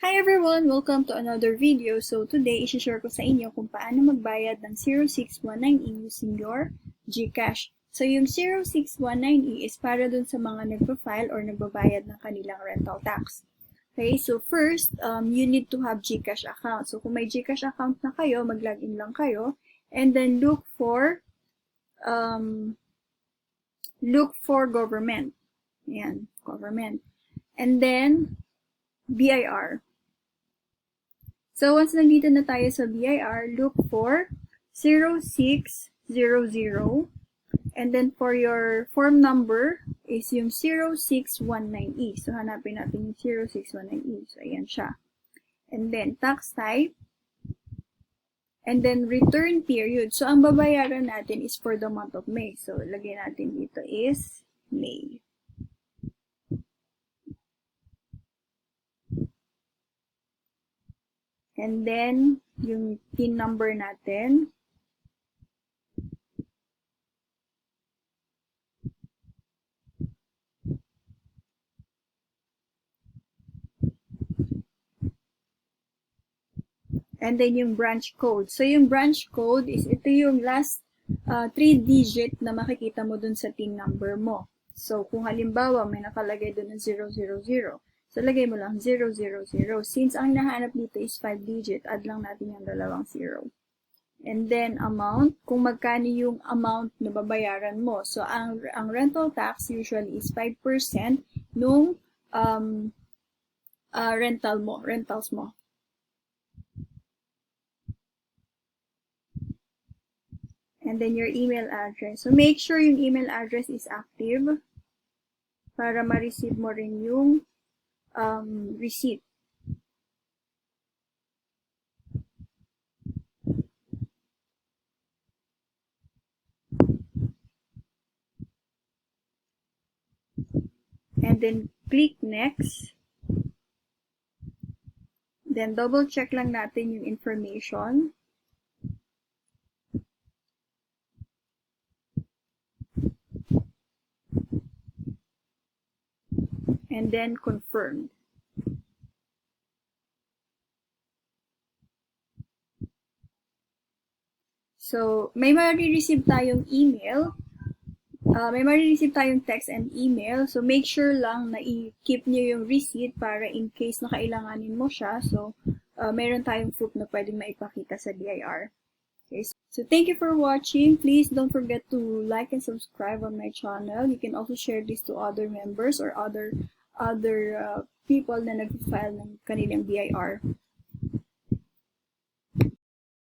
Hi everyone! Welcome to another video. So today, isi-share ko sa inyo kung paano magbayad ng 0619E using your GCash. So yung 0619E is para dun sa mga nagpa-file or nagbabayad ng kanilang rental tax. Okay, so first, you need to have GCash account. So kung may GCash account na kayo, mag-login lang kayo and then look for government. Ayan, government. And then BIR. So, once nandito na tayo sa BIR, look for 0600 and then for your form number is yung 0619E. So, hanapin natin yung 0619E. So, ayan siya. And then, tax type and then return period. So, ang babayaran natin is for the month of May. So, lagay natin dito is May. And then, yung PIN number natin. And then yung branch code. So, yung branch code is ito yung last 3-digit na makikita mo dun sa PIN number mo. So, kung halimbawa may nakalagay dun ng 000, so lagay mo lang 000. Since ang nahanap dito is 5-digit, add lang natin yung dalawang 0. And then, amount, kung magkano yung amount na babayaran mo. So, ang rental tax usually is 5% nung rentals mo. And then your email address. So, make sure yung email address is active para ma-receive mo rin yung receipt. And then, click next. Then, double check lang natin yung information. And then, confirm. So, may ma-receive tayong email. May ma-receive tayong text and email. So, make sure lang na i-keep nyo yung receipt para in case na kailanganin mo siya. So, meron tayong proof na pwedeng maipakita sa BIR. Okay, so thank you for watching. Please don't forget to like and subscribe on my channel. You can also share this to other members or other people na nag-file ng kanilang BIR.